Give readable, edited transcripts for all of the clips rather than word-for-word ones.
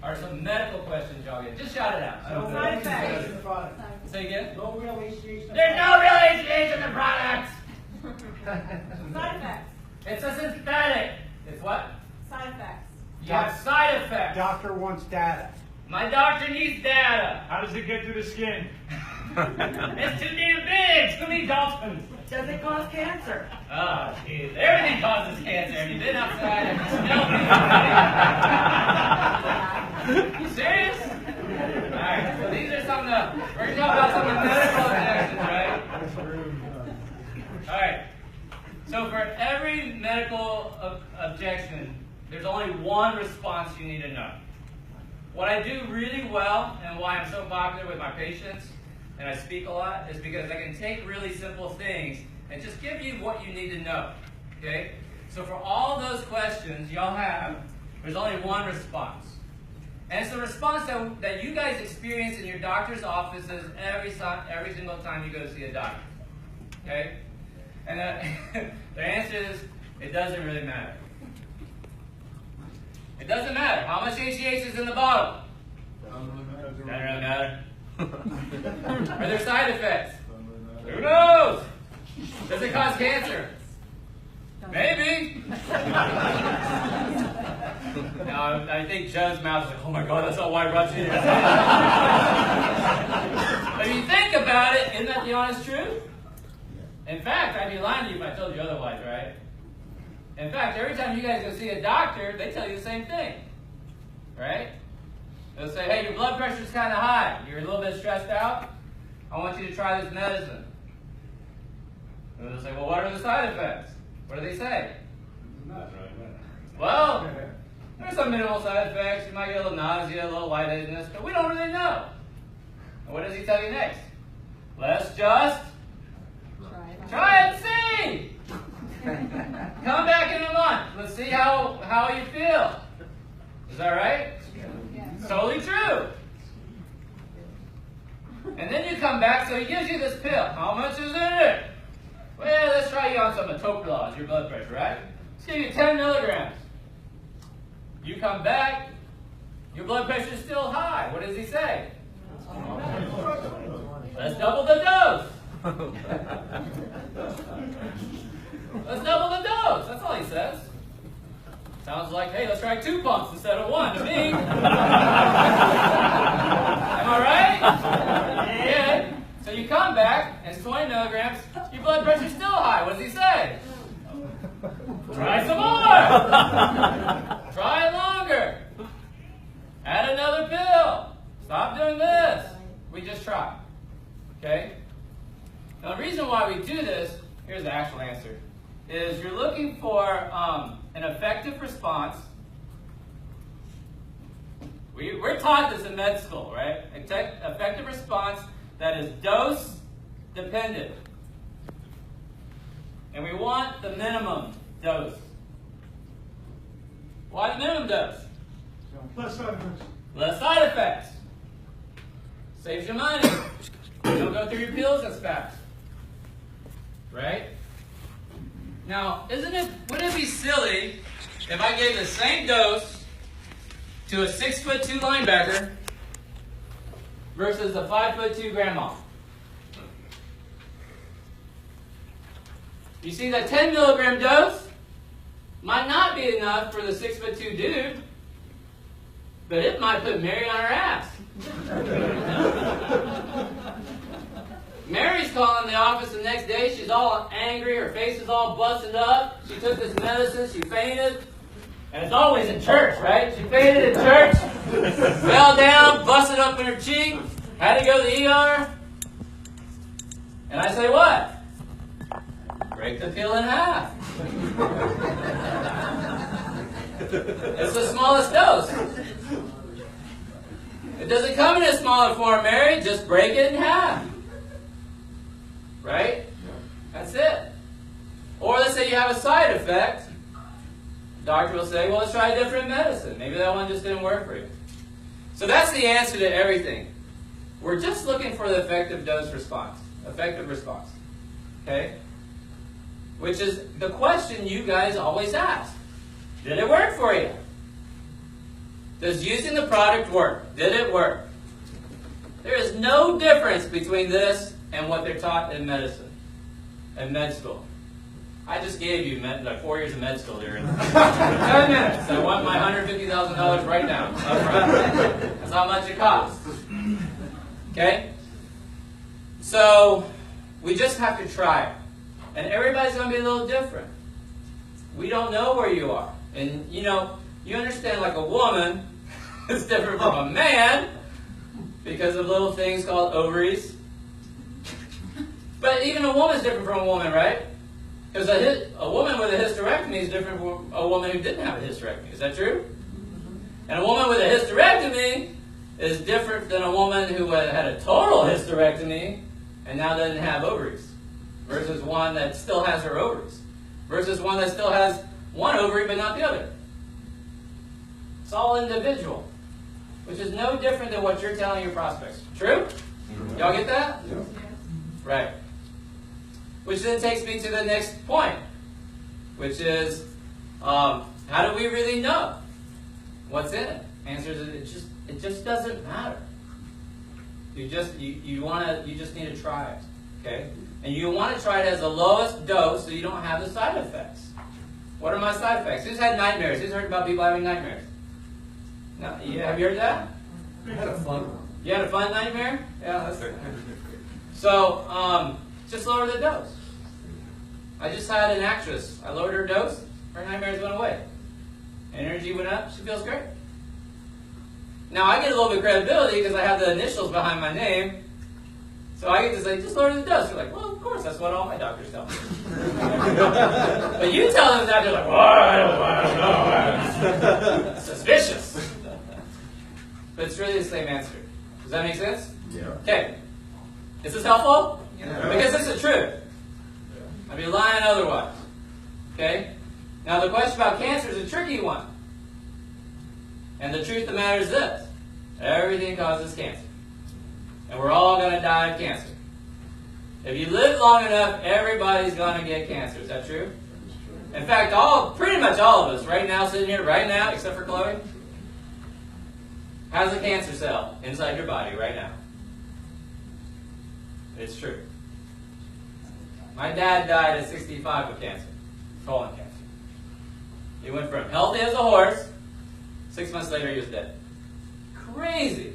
are some medical questions y'all get? Just shout it out. I don't Side effects. Say again? No real HGH. There's no real HGH in the product! Side effects. It's a synthetic. It's what? Side effects. You have side effects. Doctor wants data. My doctor needs data. How does it get through the skin? It's too damn big. Too many dolphins. Does it cause cancer? Oh, jeez. Everything causes cancer. Have you been outside and smelled it? You serious? Alright, so these are some of the, we're going to talk about some of the medical objections, right? Alright, so for every medical objection, there's only one response you need to know. What I do really well, and why I'm so popular with my patients, and I speak a lot, is because I can take really simple things and just give you what you need to know. Okay? So for all those questions y'all have, there's only one response. And it's the response that you guys experience in your doctor's offices every single time you go to see a doctor. Okay? And the answer is, it doesn't really matter. It doesn't matter. How much HGH is in the bottle? Doesn't really matter. Are there side effects? Who knows? Does it cause cancer? Maybe. Now, I think Joe's mouth is like, oh my God, that's not why I brought you here. But if you think about it, isn't that the honest truth? In fact, I'd be lying to you if I told you otherwise, right? In fact, every time you guys go see a doctor, they tell you the same thing, right? They'll say, hey, your blood pressure's kind of high. You're a little bit stressed out. I want you to try this medicine. And they'll say, well, what are the side effects? What do they say? Well, there's some minimal side effects. You might get a little nausea, a little lightheadedness, but we don't really know. And what does he tell you next? Let's just try it and see. Come back in a month. Let's see how you feel. Is that right? Yes. Totally true. And then you come back, so he gives you this pill. How much is in it? Well, let's try you on some metoprolol, your blood pressure, right? Let's give you 10 milligrams. You come back, your blood pressure is still high. What does he say? Let's double the dose. Let's double the dose. That's all he says. Sounds like, hey, let's try 2 pumps instead of 1 to me. Am I right? Yeah. So you come back, and it's 20 milligrams. Your blood pressure's still high. What does he say? Try some more. Try it longer. Add another pill. Stop doing this. We just try. Okay? Now the reason why we do this, here's the actual answer, is you're looking for an effective response. We're taught this in med school, right? Effective response that is dose dependent. And we want the minimum dose. Why the minimum dose? Less side effects. Less side effects. Saves you money. You don't go through your pills as fast. Right? Now, wouldn't it be silly if I gave the same dose to a 6'2" linebacker versus a 5'2" grandma? You see, that 10 milligram dose might not be enough for the 6'2" dude, but it might put Mary on her ass. Mary's calling the office the next day. She's all angry. Her face is all busted up. She took this medicine. She fainted. And it's always in church, right? She fainted in church, fell down, busted up in her cheek, had to go to the ER. And I say, what? Break the pill in half. It's the smallest dose. It doesn't come in a smaller form, Mary. Just break it in half. Right? That's it. Or let's say you have a side effect. The doctor will say, well, let's try a different medicine. Maybe that one just didn't work for you. So that's the answer to everything. We're just looking for the effective dose response. Effective response. Okay? Which is the question you guys always ask. Did it work for you? Does using the product work? Did it work? There is no difference between this and what they're taught in medicine, in med school. I just gave you 4 years of med school here in 10 minutes. I want my $150,000 right now. Up front. That's how much it costs. Okay? So, we just have to try it. And everybody's going to be a little different. We don't know where you are. And, you understand like a woman is different from a man because of little things called ovaries. But even a woman is different from a woman, right? Because a woman with a hysterectomy is different from a woman who didn't have a hysterectomy. Is that true? And a woman with a hysterectomy is different than a woman who had a total hysterectomy and now doesn't have ovaries. Versus one that still has her ovaries. Versus one that still has one ovary but not the other. It's all individual. Which is no different than what you're telling your prospects. True? Y'all get that? Yeah. Right. Which then takes me to the next point. Which is, how do we really know what's in it? Answer is it just doesn't matter. You just need to try it. Okay? And you want to try it as the lowest dose so you don't have the side effects. What are my side effects? Who's had nightmares? Who's heard about people having nightmares? No, yeah, have you heard that? I had a fun one. You had a fun nightmare? Yeah, that's good. So, just lower the dose. I just had an actress. I lowered her dose. Her nightmares went away. Energy went up. She feels great. Now, I get a little bit of credibility because I have the initials behind my name. So I get to say, just lower the dose. You're like, well, of course, that's what all my doctors tell me. But you tell them that, they're like, well, I don't know. Suspicious. But it's really the same answer. Does that make sense? Yeah. Okay. Is this helpful? Yeah. Because this is the truth. I'd be lying otherwise. Okay? Now the question about cancer is a tricky one. And the truth of the matter is this. Everything causes cancer. And we're all going to die of cancer. If you live long enough, everybody's going to get cancer. Is that true? In fact, pretty much all of us right now, sitting here right now, except for Chloe, has a cancer cell inside your body right now. It's true. My dad died at 65 of cancer, colon cancer. He went from healthy as a horse, 6 months later he was dead. Crazy.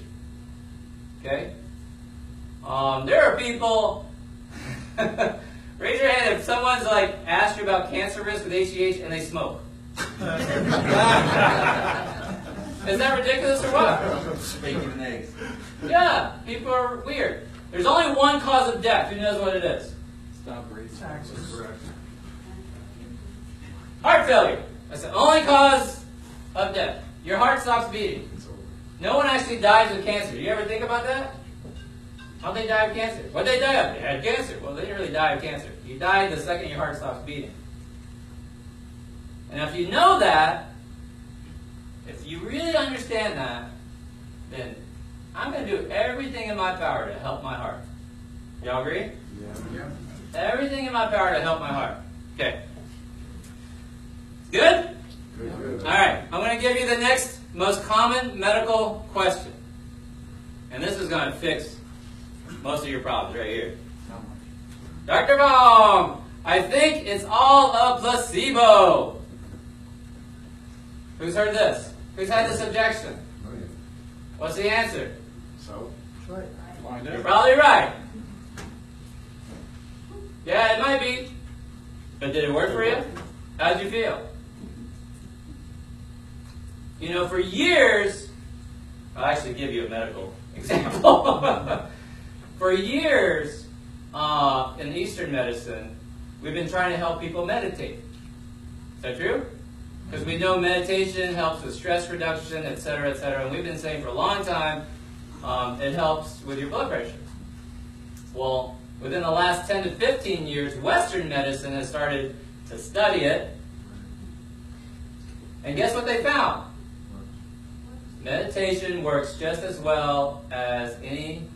Okay? There are people, raise your hand if someone's like asked you about cancer risk with HGH and they smoke. Is that ridiculous or what? Bacon and eggs. Yeah, people are weird. There's only one cause of death. Who knows what it is? Stop breathing. Taxes. Correct. Heart failure. That's the only cause of death. Your heart stops beating. No one actually dies of cancer. Do you ever think about that? How'd they die of cancer? What'd they die of? They had cancer. Well, they didn't really die of cancer. You die the second your heart stops beating. And if you know that, if you really understand that, then I'm going to do everything in my power to help my heart. Y'all agree? Yeah. Everything in my power to help my heart. Okay. Good? Good. All right. I'm going to give you the next most common medical question. And this is going to fix most of your problems right here. Dr. Baum, I think it's all a placebo. Who's heard this? Who's had this objection? Oh, yeah. What's the answer? So? Try it. Find You're out. probably right. Yeah, it might be. But did it work for you? How'd you feel? You know, for years, I'll actually give you a medical example. For years, in Eastern medicine, we've been trying to help people meditate. Is that true? Because we know meditation helps with stress reduction, etc., etc. And we've been saying for a long time, it helps with your blood pressure. Well, within the last 10 to 15 years, Western medicine has started to study it. And guess what they found? Meditation works just as well as any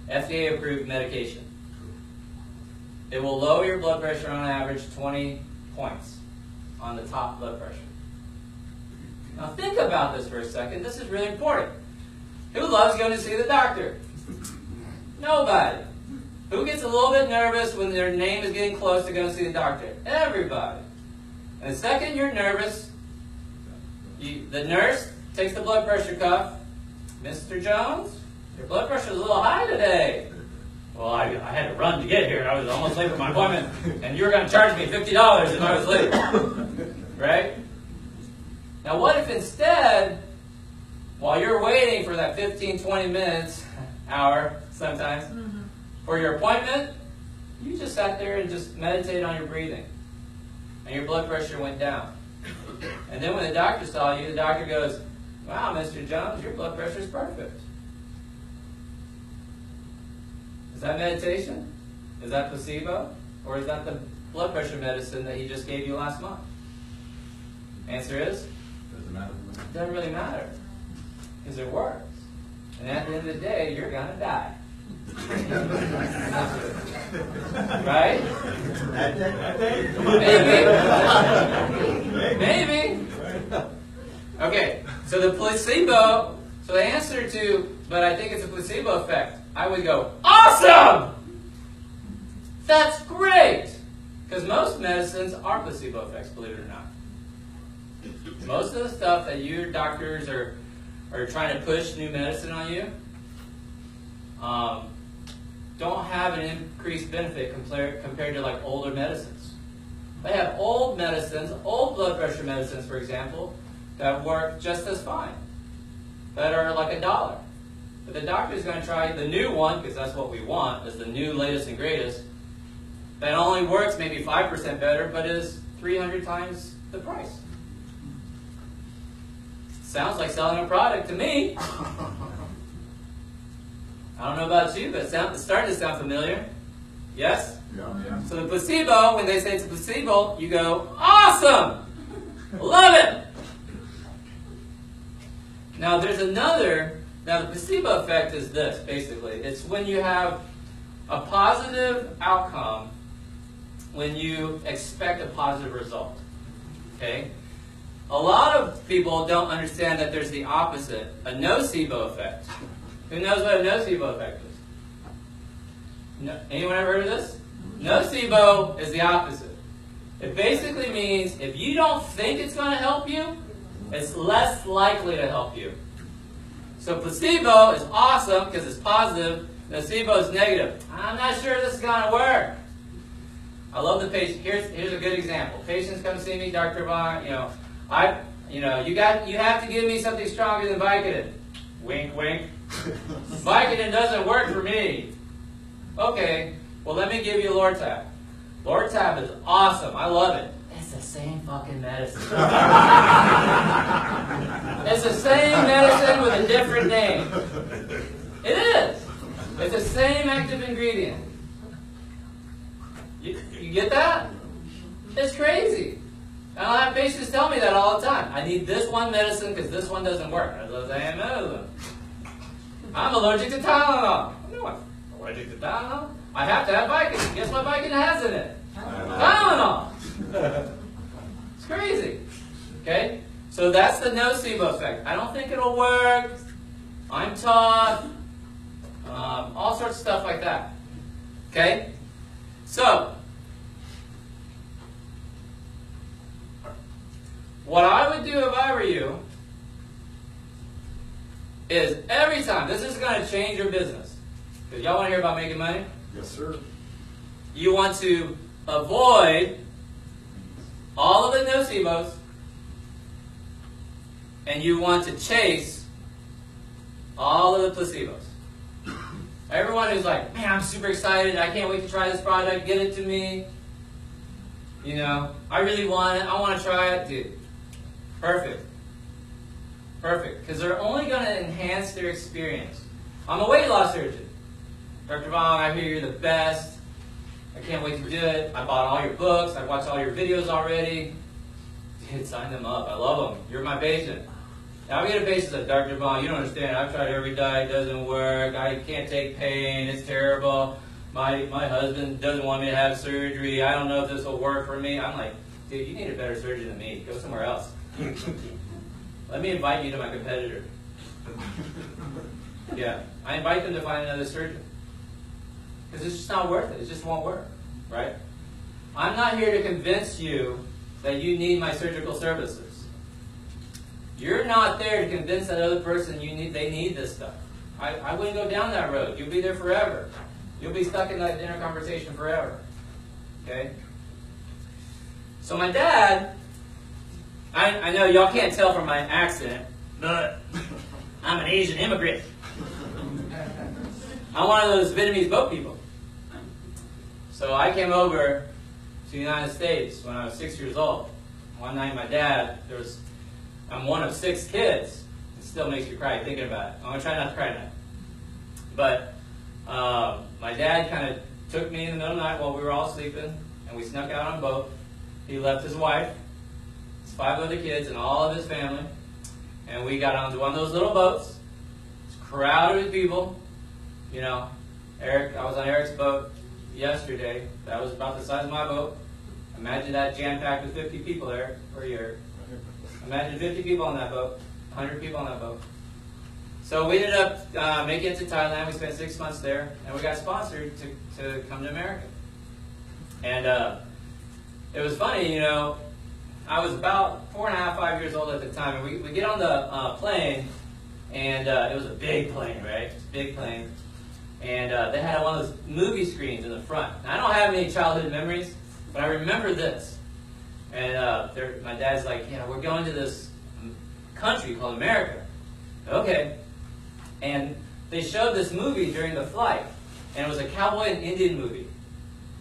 FDA-approved medication. It will lower your blood pressure on average 20 points on the top blood pressure. Now think about this for a second. This is really important. Who loves going to see the doctor? Nobody. Who gets a little bit nervous when their name is getting close to going to see the doctor? Everybody. And the second you're nervous, the nurse takes the blood pressure cuff. Mr. Jones, your blood pressure is a little high today. Well, I had to run to get here. I was almost late for my appointment. And you were going to charge me $50 if I was late. Right? Now what if instead, while you're waiting for that 15, 20 minutes, hour sometimes, for your appointment, you just sat there and just meditated on your breathing. And your blood pressure went down. And then when the doctor saw you, the doctor goes, wow, Mr. Jones, your blood pressure is perfect. Is that meditation? Is that placebo? Or is that the blood pressure medicine that he just gave you last month? Answer is? Doesn't matter. It doesn't really matter. Because it works. And at the end of the day, you're going to die. Right? Maybe. Okay, so the placebo, so the answer to, but I think it's a placebo effect, I would go, awesome! That's great! Because most medicines are placebo effects, believe it or not. Most of the stuff that your doctors are trying to push new medicine on you don't have an increased benefit compared to like older medicines. They have old medicines, old blood pressure medicines, for example, that work just as fine, that are like $1. But the doctor's going to try the new one, because that's what we want, is the new latest and greatest, that only works maybe 5% better, but is 300 times the price. Sounds like selling a product to me. I don't know about you, but it's starting to sound familiar. Yes? Yeah. So the placebo, when they say it's a placebo, you go, awesome! Love it! Now there's another, now the placebo effect is this, basically. It's when you have a positive outcome, when you expect a positive result. Okay? A lot of people don't understand that there's the opposite, a nocebo effect. Who knows what a nocebo effect is? No, anyone ever heard of this? Nocebo is the opposite. It basically means if you don't think it's going to help you, it's less likely to help you. So placebo is awesome because it's positive. Nocebo is negative. I'm not sure this is going to work. I love the patient. Here's a good example. Patients come see me, Dr. Vaughn. You have to give me something stronger than Vicodin. Wink, wink. Vicodin doesn't work for me. Okay, well let me give you Lortab. Lortab is awesome. I love it. It's the same fucking medicine. It's the same medicine with a different name. It is. It's the same active ingredient. You get that? It's crazy. And I have patients tell me that all the time. I need this one medicine because this one doesn't work. I'm allergic to Tylenol. No, I'm allergic to Tylenol. I have to have Vicodin. Guess what Vicodin has in it? Tylenol. It's crazy. Okay? So that's the nocebo effect. I don't think it'll work. I'm tough. All sorts of stuff like that. Okay? So, what I would do if I were you is every time, this is going to change your business. Because y'all want to hear about making money? Yes, sir. You want to avoid all of the nocebos and you want to chase all of the placebos. Everyone who's like, man, I'm super excited. I can't wait to try this product. Get it to me. You know, I really want it. I want to try it. Dude, perfect. Perfect. Because they're only going to enhance their experience. I'm a weight loss surgeon. Dr. Vaughn, I hear you're the best. I can't wait to do it. I bought all your books. I watched all your videos already. Dude, sign them up. I love them. You're my patient. Now we get a patient that Dr. Vaughn, you don't understand. I've tried every diet. It doesn't work. I can't take pain. It's terrible. My husband doesn't want me to have surgery. I don't know if this will work for me. I'm like, dude, you need a better surgeon than me. Go somewhere else. let me invite you to my competitor. Yeah, I invite them to find another surgeon. Because it's just not worth it. It just won't work, right? I'm not here to convince you that you need my surgical services. You're not there to convince that other person they need this stuff. I wouldn't go down that road. You'll be there forever. You'll be stuck in that inner conversation forever. Okay? So my dad, I know y'all can't tell from my accent, but I'm an Asian immigrant. I'm one of those Vietnamese boat people. So I came over to the United States when I was 6 years old. One night my dad, I'm one of 6 kids. It still makes me cry thinking about it. I'm going to try not to cry tonight. But my dad kind of took me in the middle of the night while we were all sleeping, and we snuck out on a boat. He left his wife, his 5 other kids, and all of his family. And we got onto one of those little boats. It's crowded with people. You know, I was on Eric's boat yesterday. That was about the size of my boat. Imagine that jam-packed with 50 people there for a year. Imagine 50 people on that boat, 100 people on that boat. So we ended up making it to Thailand. We spent 6 months there, and we got sponsored to come to America. And it was funny, you know, I was about 4.5, 5 years old at the time, and we get on the plane, and it was a big plane, right? It was a big plane. And they had one of those movie screens in the front. Now, I don't have any childhood memories, but I remember this. And my dad's like, yeah, we're going to this country called America. Okay. And they showed this movie during the flight. And it was a cowboy and Indian movie.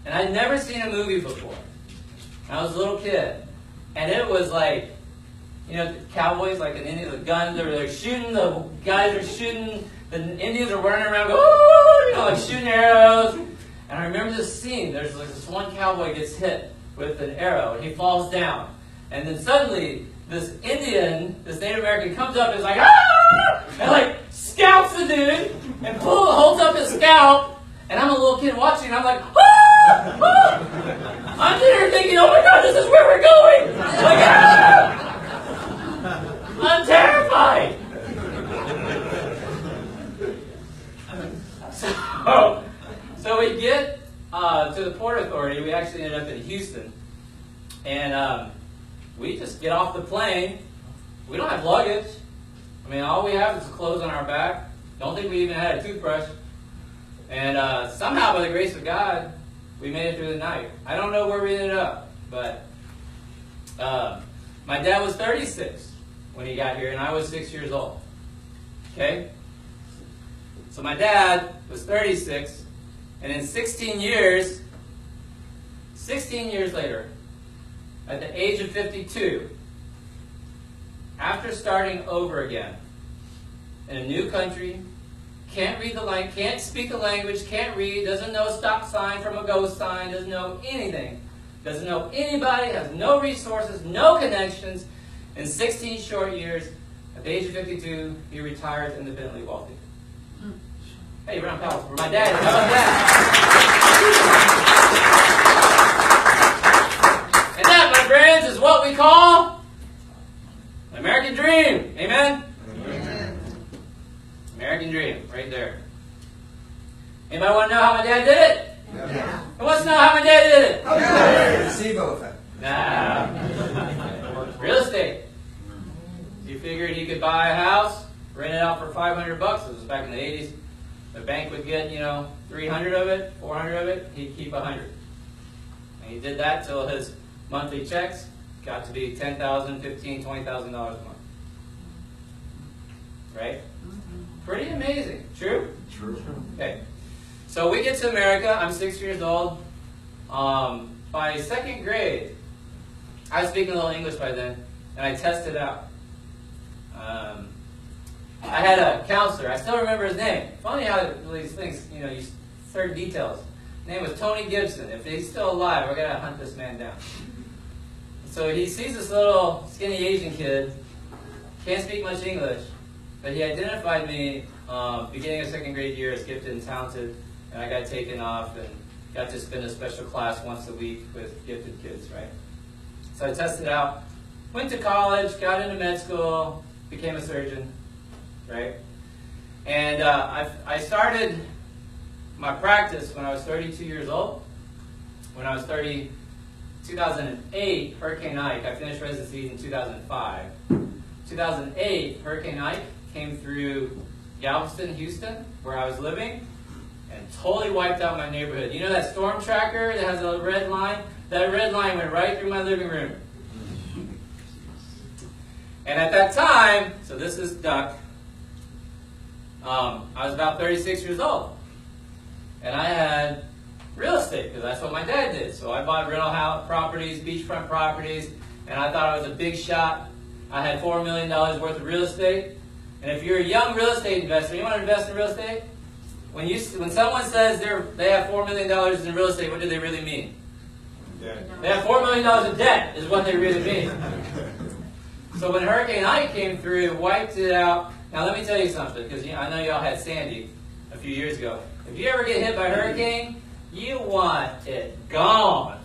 And I'd never seen a movie before. And I was a little kid. And it was like, you know, cowboys like an Indian, the guns, they're shooting, the guys are shooting, the Indians are running around, you know, like shooting arrows. And I remember this scene. There's like this one cowboy gets hit with an arrow, and he falls down. And then suddenly, this Indian, this Native American, comes up and is like, ah! And like scalps the dude, and holds up his scalp. And I'm a little kid watching, and I'm like, ah! Ah! I'm there thinking, oh my God, this is where we're going! Like, ah! I'm terrified! So we get to the Port Authority. We actually ended up in Houston. And we just get off the plane. We don't have luggage. I mean, all we have is clothes on our back. Don't think we even had a toothbrush. And somehow, by the grace of God, we made it through the night. I don't know where we ended up, but my dad was 36 when he got here, and I was 6 years old. Okay? So my dad was 36, and in 16 years later, at the age of 52, after starting over again in a new country, can't read the language, can't speak the language, can't read, doesn't know a stop sign from a go sign, doesn't know anything, doesn't know anybody, has no resources, no connections. In 16 short years, at the age of 52, he retires independently wealthy. Hey, round of applause for my dad. How about that? And that, my friends, is what we call the American dream. Amen? Amen. American dream, right there. Anybody want to know how my dad did it? Yeah. Who wants to know how my dad did it? Placebo effect. Nah. Real estate. He figured he could buy a house, rent it out for $500. It was back in the 80s. The bank would get, 300 of it, 400 of it. He'd keep 100. And he did that till his monthly checks got to be $10,000, $15,000, $20,000 a month. Right? Pretty amazing. True? True. Okay. So we get to America. I'm 6 years old. By second grade, I was speaking a little English by then, and I tested out. I had a counselor. I still remember his name. Funny how these things, you certain details. His name was Tony Gibson. If he's still alive, we're going to hunt this man down. So he sees this little skinny Asian kid, can't speak much English, but he identified me beginning of second grade year as gifted and talented, and I got taken off and got to spend a special class once a week with gifted kids, right? So I tested out, went to college, got into med school, became a surgeon, right? And I started my practice when I was 32 years old. When I was 2008, Hurricane Ike, I finished residency in 2005. 2008, Hurricane Ike came through Galveston, Houston, where I was living, and totally wiped out my neighborhood. You know that storm tracker that has a red line? That red line went right through my living room. And at that time, so this is Duck, I was about 36 years old. And I had real estate, because that's what my dad did. So I bought rental house properties, beachfront properties, and I thought I was a big shot. I had $4 million worth of real estate. And if you're a young real estate investor, you want to invest in real estate? When someone says they have $4 million in real estate, what do they really mean? They have $4 million of debt, is what they really mean. So when Hurricane Ike came through, wiped it out. Now let me tell you something, because I know y'all had Sandy a few years ago. If you ever get hit by a hurricane, you want it gone.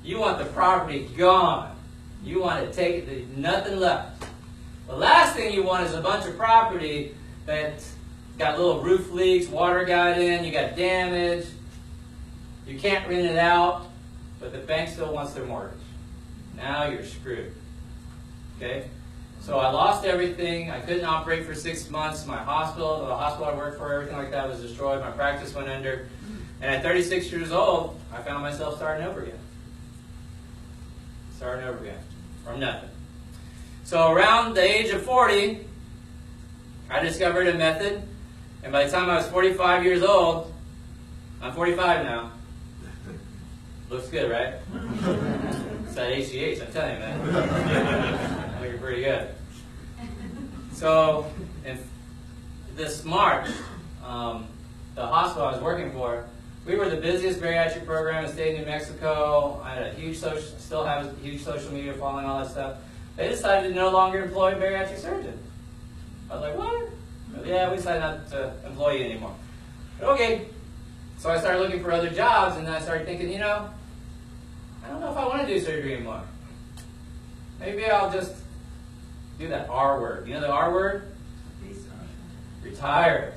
You want the property gone. You want to take it, there's nothing left. The last thing you want is a bunch of property that's got little roof leaks, water got in, you got damage, you can't rent it out, but the bank still wants their mortgage. Now you're screwed. Okay? So I lost everything. I couldn't operate for 6 months. The hospital I worked for, everything like that was destroyed. My practice went under. And at 36 years old, I found myself starting over again. Starting over again. From nothing. So around the age of 40, I discovered a method. And by the time I was 45 years old, I'm 45 now. Looks good, right? It's that HGH, I'm telling you, man. Looking pretty good. So, in this March, the hospital I was working for, we were the busiest bariatric program in the state of New Mexico. I had a huge still have a huge social media following, all that stuff. They decided to no longer employ a bariatric surgeon. I was like, what? Yeah, we decided not to employ you anymore. Okay. So I started looking for other jobs, and then I started thinking, I don't know if I want to do surgery anymore. Maybe I'll just do that R word. You know the R word? Retire.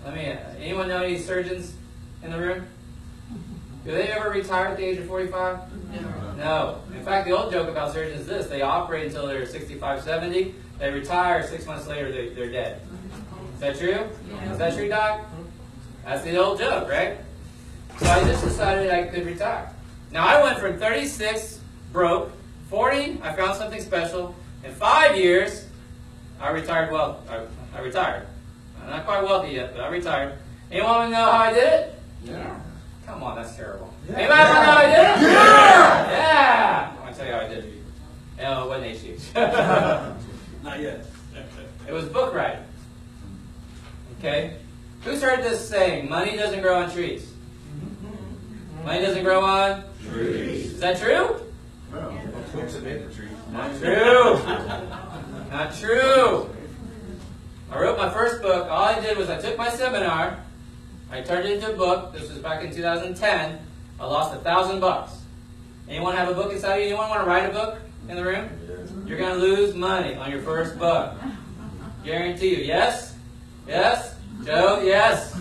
Anyone know any surgeons in the room? Do they ever retire at the age of 45? No. In fact, the old joke about surgeons is this. They operate until they're 65, 70. They retire, 6 months later, they're dead. Is that true? Is that true, Doc? That's the old joke, right? So I just decided I could retire. Now, I went from 36, broke, 40, I found something special. In 5 years, I retired well. I retired. I'm not quite wealthy yet, but I retired. Anyone want to know how I did it? Yeah. Come on, that's terrible. Yeah. Anybody want to know how I did it? Yeah! Yeah! I want to tell you how I did it. No, it wasn't HH. Not yet. It was book writing. Okay? Who's heard this saying, money doesn't grow on trees? Money doesn't grow on trees. Is that true? Well, books have made the tree. Not true. Not true. I wrote my first book. All I did was I took my seminar, I turned it into a book. This was back in 2010. I lost $1,000. Anyone have a book inside of you? Anyone want to write a book in the room? You're going to lose money on your first book. Guarantee you. Yes? Yes? Joe? Yes?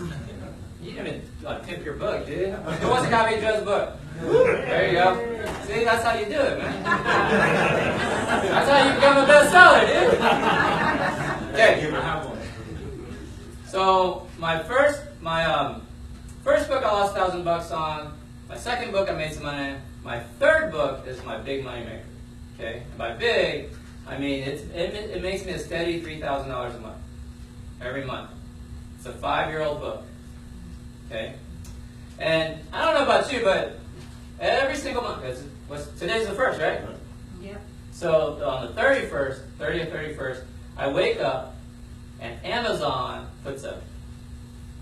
You didn't even pimp your book, did you? Who wants a copy of Joe's book? There you go. See, that's how you do it, man. That's how you become a bestseller, dude. Okay. So my first book I lost $1,000 on. My second book I made some money. My third book is my big money maker. Okay, and by big, I mean it makes me a steady $3,000 a month, every month. It's a 5-year-old book. Okay, and I don't know about you, but every single month, today's the 1st, right? Yep. So on the 30th, 31st, I wake up and Amazon puts an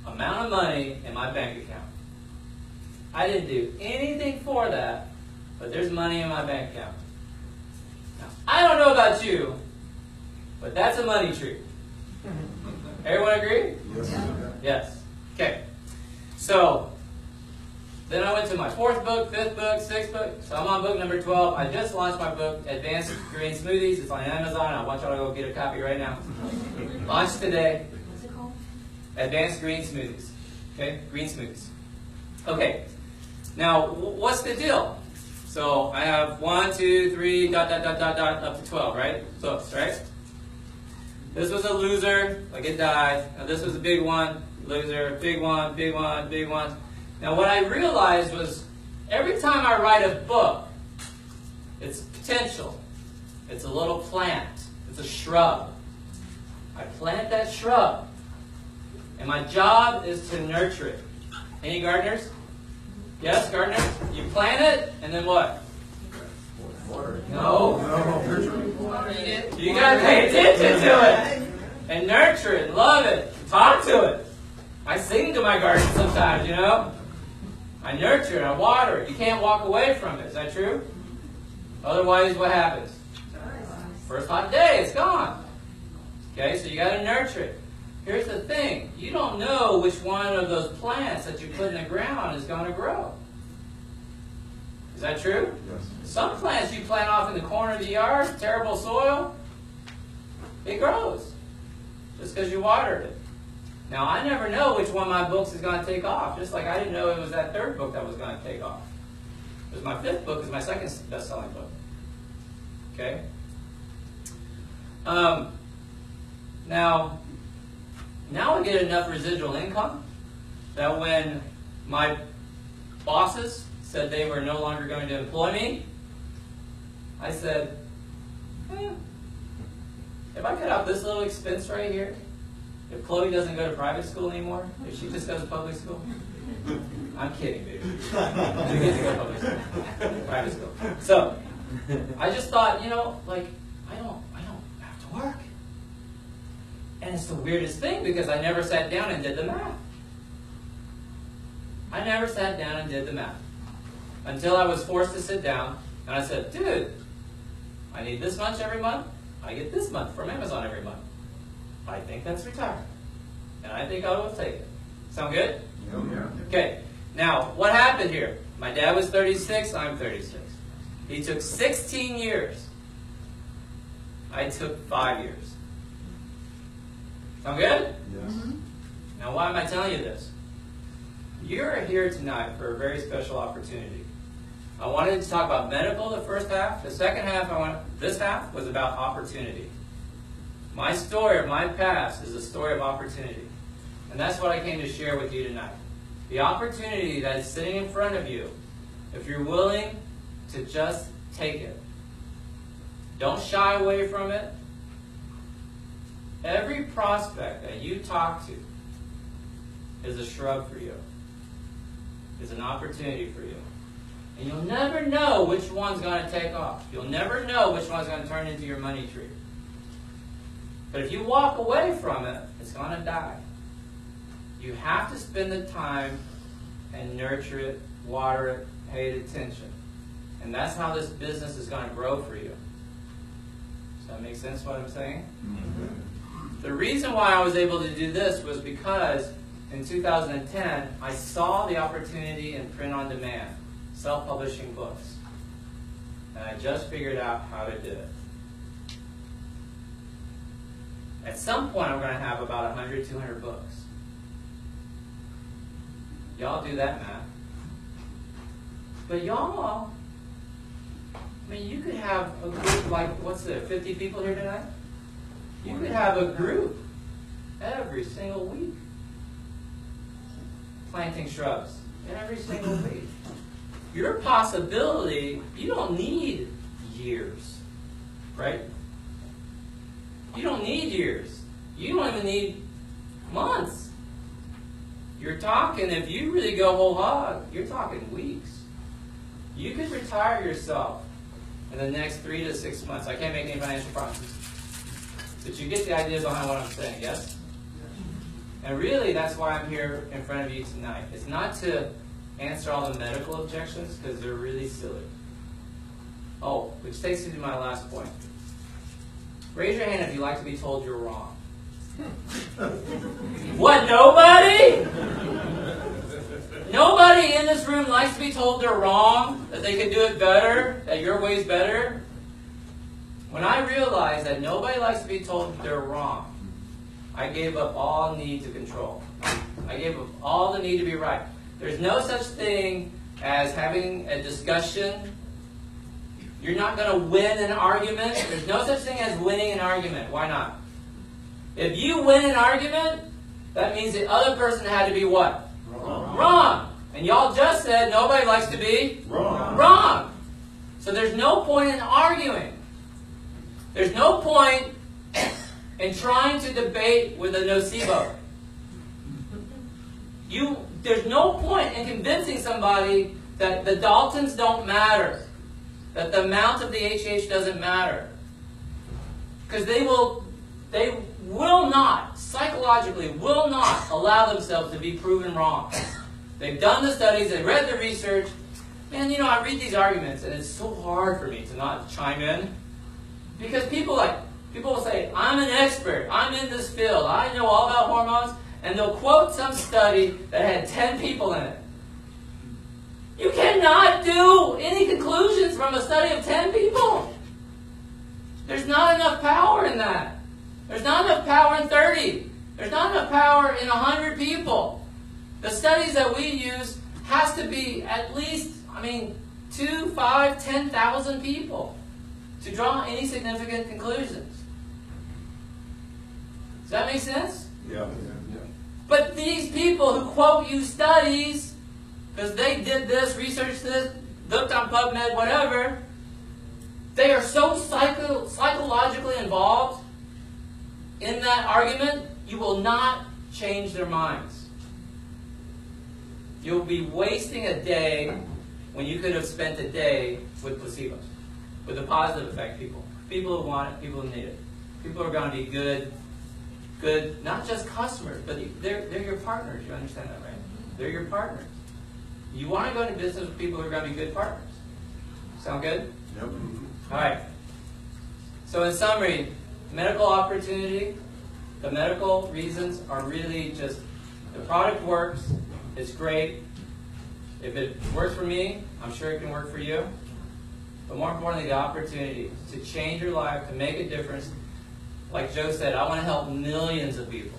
amount of money in my bank account. I didn't do anything for that, but there's money in my bank account. Now, I don't know about you, but that's a money tree. Everyone agree? Yes. Yes. Okay. So, Then I went to my 4th book, 5th book, 6th book. So I'm on book number 12. I just launched my book, Advanced Green Smoothies. It's on Amazon. I want y'all to go get a copy right now. Launched today. What's it called? Advanced Green Smoothies. Okay? Green smoothies. Okay. Now, what's the deal? So I have 1, 2, 3, up to 12, right? Books, right? This was a loser, like it died. Now this was a big one, loser, big one, big one, big one. Now what I realized was every time I write a book, it's potential. It's a little plant. It's a shrub. I plant that shrub. And my job is to nurture it. Any gardeners? Yes, gardeners? You plant it, and then what? No. You gotta pay attention to it. And nurture it, love it, talk to it. I sing to my garden sometimes, you know? I nurture it, I water it. You can't walk away from it. Is that true? Otherwise, what happens? First hot day, it's gone. Okay, so you got to nurture it. Here's the thing. You don't know which one of those plants that you put in the ground is going to grow. Is that true? Yes. Some plants you plant off in the corner of the yard, terrible soil, it grows. Just because you watered it. Now, I never know which one of my books is going to take off. Just like I didn't know it was that 3rd book that was going to take off. Because my 5th book is my 2nd best-selling book. Okay? Now I get enough residual income that when my bosses said they were no longer going to employ me, I said, if I cut out this little expense right here, if Chloe doesn't go to private school anymore, if she just goes to public school, I'm kidding, baby. She gets to go to public school, private school. So I just thought, you know, like I don't have to work. And it's the weirdest thing because I never sat down and did the math. I never sat down and did the math. Until I was forced to sit down and I said, dude, I need this much every month. I get this much from Amazon every month. I think that's retirement. And I think I will take it. Sound good? Yeah. Okay. Now, what happened here? My dad was 36, I'm 36. He took 16 years. I took 5 years. Sound good? Yes. Now, why am I telling you this? You're here tonight for a very special opportunity. I wanted to talk about medical the first half. The second half, this half was about opportunity. My story of my past is a story of opportunity. And that's what I came to share with you tonight. The opportunity that is sitting in front of you, if you're willing to just take it. Don't shy away from it. Every prospect that you talk to is a shrub for you, is an opportunity for you. And you'll never know which one's going to take off. You'll never know which one's going to turn into your money tree. But if you walk away from it, it's going to die. You have to spend the time and nurture it, water it, pay it attention. And that's how this business is going to grow for you. Does that make sense what I'm saying? Mm-hmm. The reason why I was able to do this was because in 2010, I saw the opportunity in print on demand, self-publishing books. And I just figured out how to do it. At some point, I'm going to have about 100, 200 books. Y'all do that math. But y'all, I mean, you could have a group like, what's there, 50 people here tonight? You could have a group every single week planting shrubs every single week. Your possibility, you don't need years, right? You don't need years. You don't even need months. You're talking, if you really go whole hog, you're talking weeks. You could retire yourself in the next 3 to 6 months. I can't make any financial promises. But you get the idea behind what I'm saying, yes? And really, that's why I'm here in front of you tonight. It's not to answer all the medical objections, because they're really silly. Oh, which takes me to my last point. Raise your hand if you like to be told you're wrong. What, nobody? Nobody in this this room likes to be told they're wrong, that they can do it better, that your way's better? When I realized that nobody likes to be told they're wrong, I gave up all need to control. I gave up all the need to be right. There's no such thing as having a discussion. You're not going to win an argument. There's no such thing as winning an argument. Why not? If you win an argument, that means the other person had to be what? Wrong. And y'all just said nobody likes to be wrong. So there's no point in arguing. There's no point in trying to debate with a nocebo. There's no point in convincing somebody that the Daltons don't matter, that the amount of the HH doesn't matter. Because they will not, psychologically, will not allow themselves to be proven wrong. They've done the studies, they've read the research, and I read these arguments, and it's so hard for me to not chime in. Because people will say, I'm an expert, I'm in this field, I know all about hormones, and they'll quote some study that had 10 people in it. You cannot do any conclusions from a study of 10 people. There's not enough power in that. There's not enough power in 30. There's not enough power in 100 people. The studies that we use has to be at least, 2, 5, 10,000 people to draw any significant conclusions. Does that make sense? Yeah. But these people who quote you studies, because they did this, researched this, looked on PubMed, whatever, they are so psychologically involved in that argument, you will not change their minds. You'll be wasting a day when you could have spent a day with placebos, with the positive effect people. People who want it, people who need it. People are going to be good, not just customers, but they're your partners. You understand that, right? They're your partners. You want to go into business with people who are going to be good partners. Sound good? Yep. All right. So in summary, medical opportunity, the medical reasons are really just the product works, it's great. If it works for me, I'm sure it can work for you. But more importantly, the opportunity to change your life, to make a difference. Like Joe said, I want to help millions of people.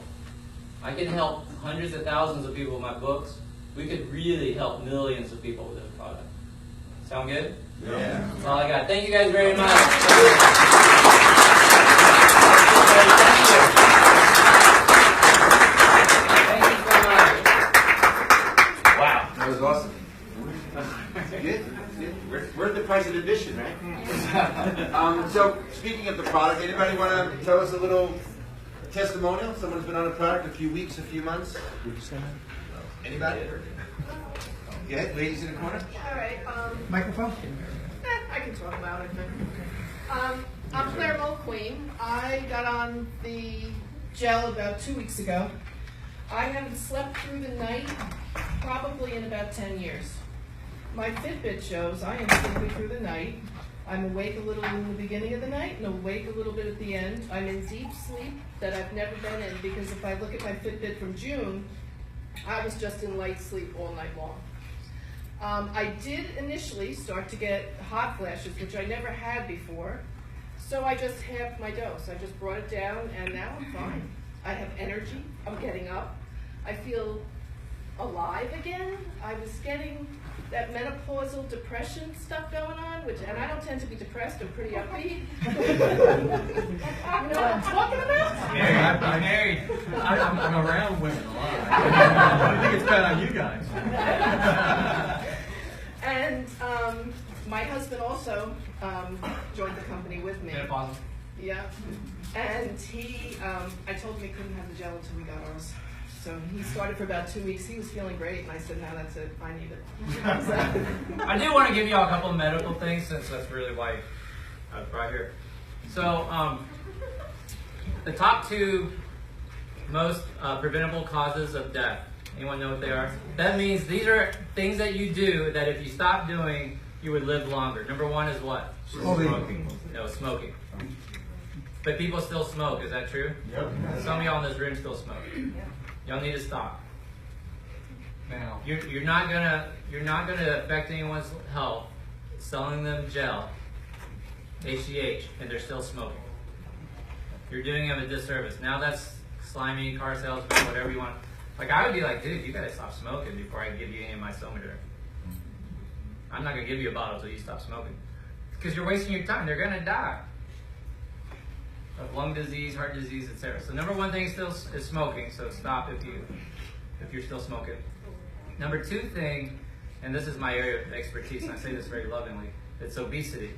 I can help hundreds of thousands of people with my books. We could really help millions of people with this product. Sound good? Yeah. That's all I got. Thank you guys very much. Thank you so much. Wow. That was awesome. Good. We're at the price of admission, right? So, speaking of the product, anybody want to tell us a little testimonial? Someone's been on a product a few weeks, a few months? Anybody? Yeah, ladies in the corner. All right. Microphone. I can talk about it. I'm Claire Mulqueen. I got on the gel about 2 weeks ago. I haven't slept through the night probably in about 10 years. My Fitbit shows I am sleeping through the night. I'm awake a little in the beginning of the night and awake a little bit at the end. I'm in deep sleep that I've never been in because if I look at my Fitbit from June, I was just in light sleep all night long. I did initially start to get hot flashes, which I never had before. So I just halved my dose. I just brought it down, and now I'm fine. I have energy. I'm getting up. I feel alive again. I was getting that menopausal depression stuff going on, and I don't tend to be depressed. I'm pretty upbeat. You know what I'm talking about? I'm married. I'm around women a lot. I think it's bad on you guys. And my husband also joined the company with me. Yeah. And he, I told him he couldn't have the gel until we got ours. So he started for about 2 weeks. He was feeling great, and I said, no, that's it. I need it. So, I do want to give you all a couple of medical things since that's really why I brought here. So, the top 2 most preventable causes of death. Anyone know what they are? That means these are things that you do that if you stop doing, you would live longer. Number 1 is what? Smoking. No, smoking. But people still smoke, is that true? Yep. Some of y'all in this room still smoke. Y'all need to stop. Now, You're not gonna affect anyone's health selling them gel, HGH, and they're still smoking. You're doing them a disservice. Now that's slimy car salesman, whatever you want. Like I would be like, dude, you gotta stop smoking before I give you any of my Somaderm. I'm not gonna give you a bottle until you stop smoking, because you're wasting your time. They're gonna die of lung disease, heart disease, etc. So number one thing still is smoking. So stop if you're still smoking. Number two thing, and this is my area of expertise, and I say this very lovingly, it's obesity.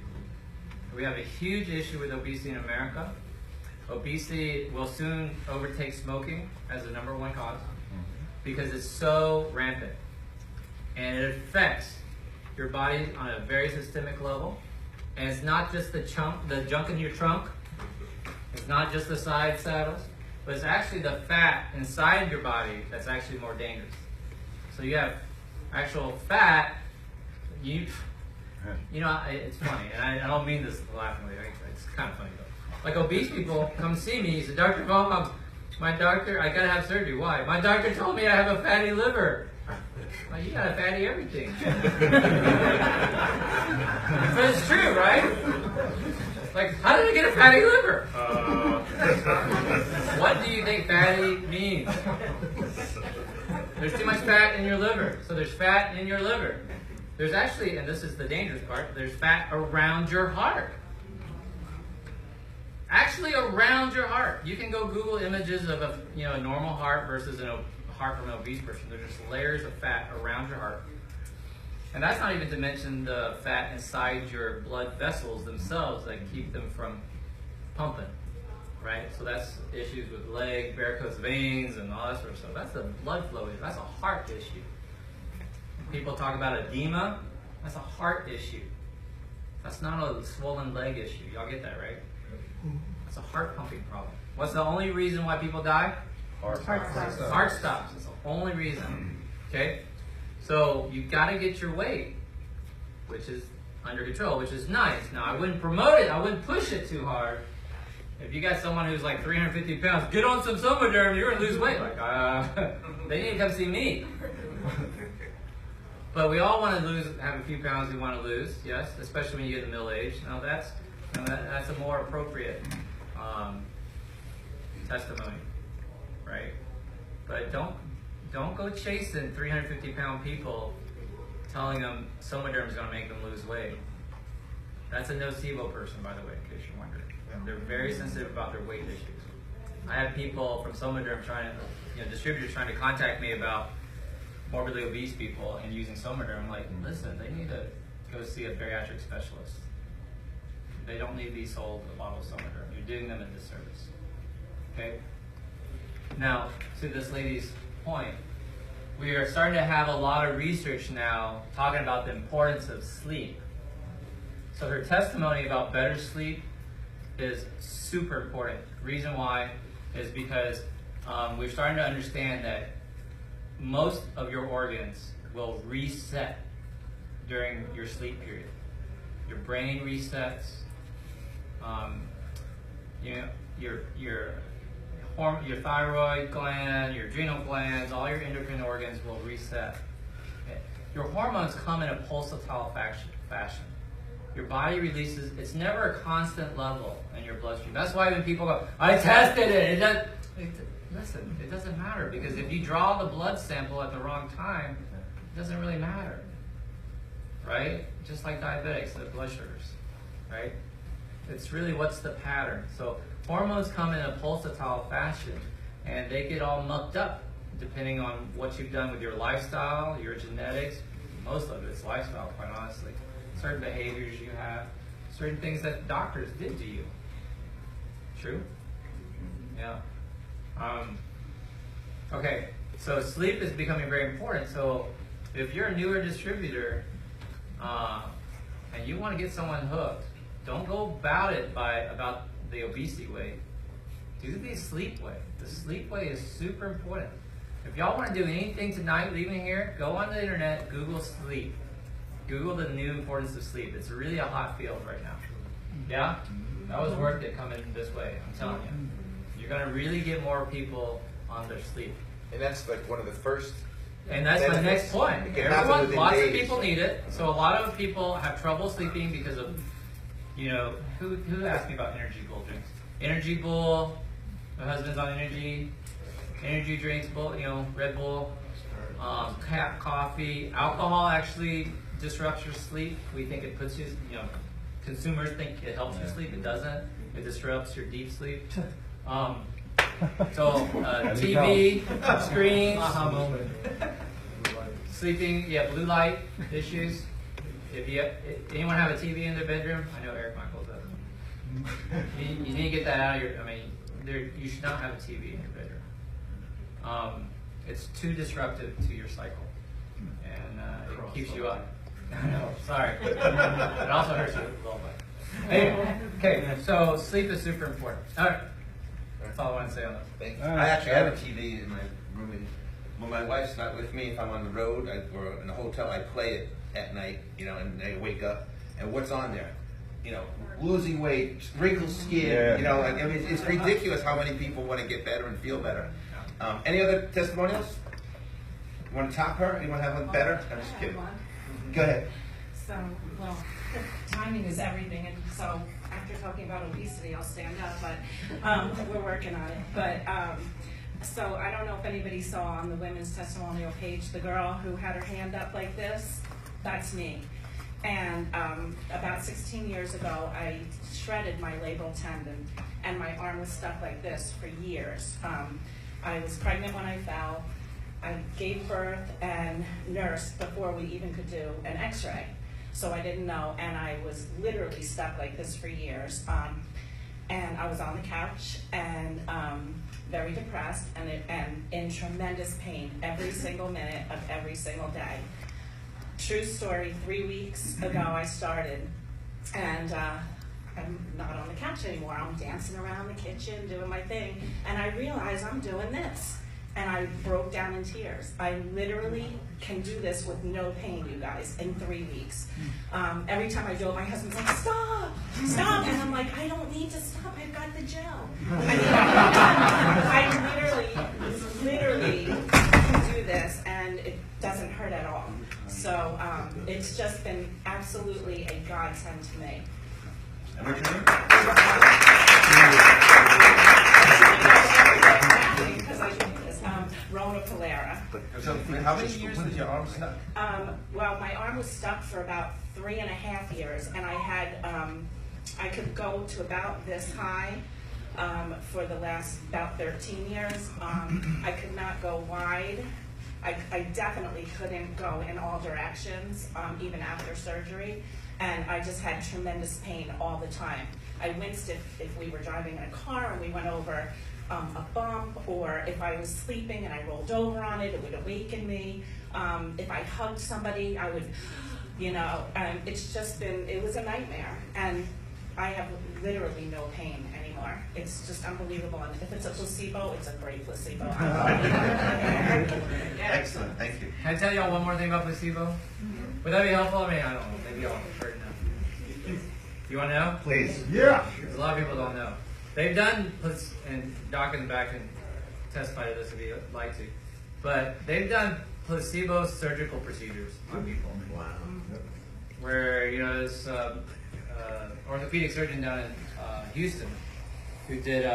We have a huge issue with obesity in America. Obesity will soon overtake smoking as the number one cause because it's so rampant. And it affects your body on a very systemic level. And it's not just the junk in your trunk. It's not just the side saddles, but it's actually the fat inside your body that's actually more dangerous. So you have actual fat, it's funny, and I don't mean this laughingly, it's kind of funny though. Like obese people come see me, he said, Dr. Baum, my doctor, I gotta have surgery. Why? My doctor told me I have a fatty liver. Well, you got a fatty everything. But it's true, right? Like, how did I get a fatty liver? What do you think fatty means? There's too much fat in your liver. So there's fat in your liver. There's actually, and this is the dangerous part, there's fat around your heart. Actually around your heart. You can go Google images of a normal heart versus a heart from an obese person. There's just layers of fat around your heart. And that's not even to mention the fat inside your blood vessels themselves that keep them from pumping, right? So that's issues with leg, varicose veins, and all that sort of stuff. That's a blood flow issue. That's a heart issue. People talk about edema. That's a heart issue. That's not a swollen leg issue. Y'all get that, right? It's a heart pumping problem. What's the only reason why people die? Heart stops. Heart stops. It's the only reason. Okay? So you've got to get your weight, which is under control, which is nice. Now, I wouldn't promote it. I wouldn't push it too hard. If you got someone who's like 350 pounds, get on some Somaderm, you're going to lose weight. Like, they need to come see me. But we all want to have a few pounds we want to lose, yes, especially when you get to middle age. Now, that's a more appropriate testimony, right? But don't go chasing 350-pound people telling them Somaderm is going to make them lose weight. That's a nocebo person, by the way, in case you're wondering. They're very sensitive about their weight issues. I have people from Somaderm distributors trying to contact me about morbidly obese people and using Somaderm. I'm like, listen, they need to go see a bariatric specialist. They don't need to be sold a bottle of Somaderm. You're doing them a disservice. Okay? Now, to this lady's point, we are starting to have a lot of research now talking about the importance of sleep. So her testimony about better sleep is super important. Reason why is because we're starting to understand that most of your organs will reset during your sleep period. Your brain resets. Your thyroid gland, your adrenal glands, all your endocrine organs will reset. Your hormones come in a pulsatile fashion. Your body releases, it's never a constant level in your bloodstream. That's why when people go, I tested it, listen, it doesn't matter, because if you draw the blood sample at the wrong time, it doesn't really matter, right? Just like diabetics, the blood sugars, right? It's really what's the pattern. So hormones come in a pulsatile fashion, and they get all mucked up depending on what you've done with your lifestyle, your genetics. Most of it's lifestyle, quite honestly. Certain behaviors you have, certain things that doctors did to you. True? Yeah. Okay, so sleep is becoming very important. So if you're a newer distributor and you want to get someone hooked, don't go about it about the obesity way. Do the sleep way. The sleep way is super important. If y'all want to do anything tonight leaving here, go on the internet, Google sleep. Google the new importance of sleep. It's really a hot field right now. Yeah? That was worth it coming this way, I'm telling you. You're going to really get more people on their sleep. And that's like one of the first And that's my next point. It can happen Everyone, within lots of days. people need it. So a lot of people have trouble sleeping because of, who asked me about Energy Bull drinks? Energy Bull, my husband's on energy drinks, Red Bull, coffee. Alcohol actually disrupts your sleep. We think it puts you, consumers think it helps you sleep. It doesn't. It disrupts your deep sleep. TV, screens, sleeping, blue light issues. Anyone have a TV in their bedroom? I know Eric Michael does. You need to get that out of you should not have a TV in your bedroom. It's too disruptive to your cycle, and it keeps you up. I know, sorry. It also hurts you a little bit. Anyway, okay, so sleep is super important. All right. That's all I want to say on that. Thanks. I actually have a TV in my room, and when my wife's not with me, if I'm on the road or in a hotel, I play it at night, and I wake up, and what's on there? Losing weight, wrinkled skin, it's ridiculous how many people want to get better and feel better. Any other testimonials? You want to top her? You want to have one better? I'm just kidding. Go ahead. So, timing is everything, and so after talking about obesity, I'll stand up, but we're working on it. But so I don't know if anybody saw on the women's testimonial page the girl who had her hand up like this. That's me. And about 16 years ago, I shredded my labral tendon, and my arm was stuck like this for years. I was pregnant when I fell. I gave birth and nursed before we even could do an x-ray. So I didn't know, and I was literally stuck like this for years. And I was on the couch and very depressed and in tremendous pain every single minute of every single day. True story, 3 weeks ago I started, and I'm not on the couch anymore. I'm dancing around the kitchen, doing my thing, and I realize I'm doing this. And I broke down in tears. I literally can do this with no pain, you guys, in 3 weeks. Every time I do it, my husband's like, stop, stop. And I'm like, I don't need to stop, I've got the gel. I literally can do this, and it doesn't hurt at all. So it's just been absolutely a godsend to me. And what's your name? Because I do this. Rona Polera. So how many years was your arm stuck? Well, my arm was stuck for about 3.5 years, and I had I could go to about this high for the last about 13 years. I could not go wide. I definitely couldn't go in all directions, even after surgery, and I just had tremendous pain all the time. I winced if we were driving in a car and we went over a bump, or if I was sleeping and I rolled over on it, it would awaken me. If I hugged somebody, I would, it's just been, it was a nightmare. And I have literally no pain anymore. It's just unbelievable. And if it's a placebo, it's a great placebo. Excellent, thank you. Can I tell y'all one more thing about placebo? Would that be helpful? I don't know. Maybe y'all prefer to know. You want to know? Please. Yeah. Because a lot of people don't know. They've done, and Doc in the back can testify to this if you'd like to, but they've done placebo surgical procedures on people. Wow. Where, this orthopedic surgeon down in Houston who did,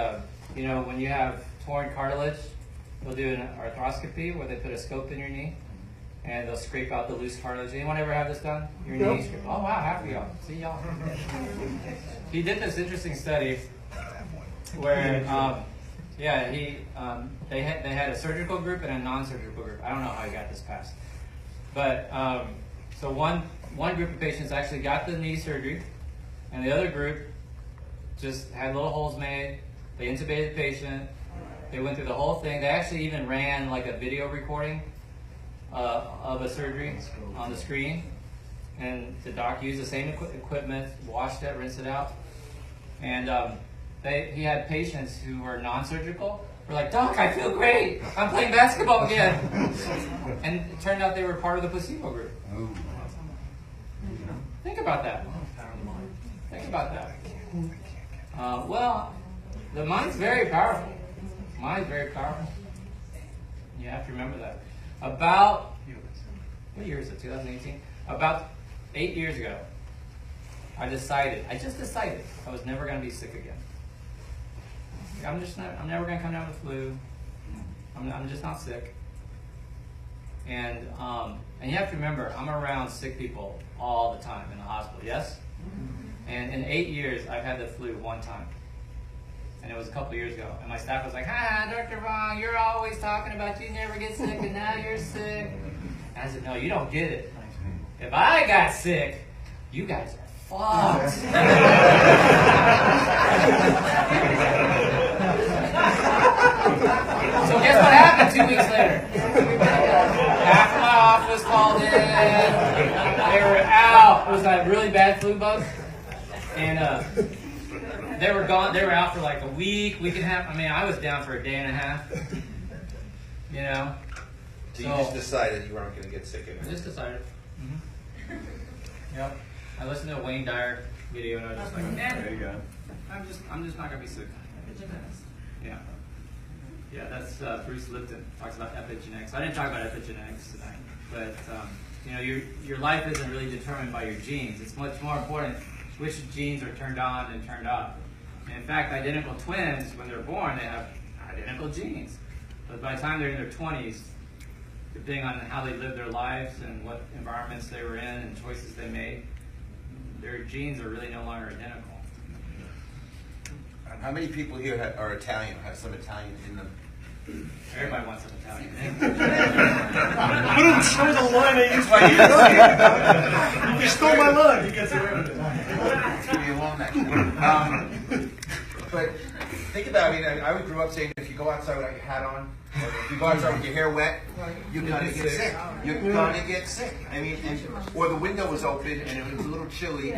when you have torn cartilage, they'll do an arthroscopy where they put a scope in your knee and they'll scrape out the loose cartilage. Anyone ever have this done? Your knee scrape? Oh wow, half of y'all. See y'all. He did this interesting study where, they had a surgical group and a non-surgical group. I don't know how he got this passed, but so one group of patients actually got the knee surgery, and the other group just had little holes made. They intubated the patient. They went through the whole thing. They actually even ran like a video recording of a surgery on the screen, and the doc used the same equipment, washed it, rinsed it out, and he had patients who were non-surgical. Were like, Doc, I feel great. I'm playing basketball again. And it turned out they were part of the placebo group. Think about that. Think about that. The mind's very powerful. Mind's very powerful. You have to remember that. About, what year is it, 2018? About 8 years ago, I just decided I was never going to be sick again. I'm never going to come down with flu. I'm just not sick. And you have to remember, I'm around sick people all the time in the hospital, yes? And in 8 years, I've had the flu one time. And it was a couple years ago. And my staff was like, Dr. Vong, you're always talking about you never get sick, and now you're sick. And I said, no, you don't get it. If I got sick, you guys are fucked. So guess what happened 2 weeks later? Half of my office called in. They were out. It was like really bad flu bug. And they were gone. They were out for like a week and a half. I mean, I was down for a day and a half. You know. So you just decided you weren't going to get sick I anymore. just decided. Yep. I listened to a Wayne Dyer video and I was just like, There you go. I'm just not gonna be sick. Yeah. Yeah, that's Bruce Lipton talks about epigenetics. I didn't talk about epigenetics tonight, but you know, your life isn't really determined by your genes. It's much more important which genes are turned on and turned off. And in fact, identical twins, when they're born, they have identical genes. But by the time they're in their 20s, depending on how they lived their lives and what environments they were in and choices they made, their genes are really no longer identical. How many people here are Italian, have some Italian in them? Everybody wants some Italian. That was a line I used by you. You stole my line. You get away with it. It's going to be a long night. But think about it. I grew up saying if you go outside without your hat on, or if you go outside with your hair wet, you're going to get sick. You're going to get sick. I mean, or the window was open and it was a little chilly.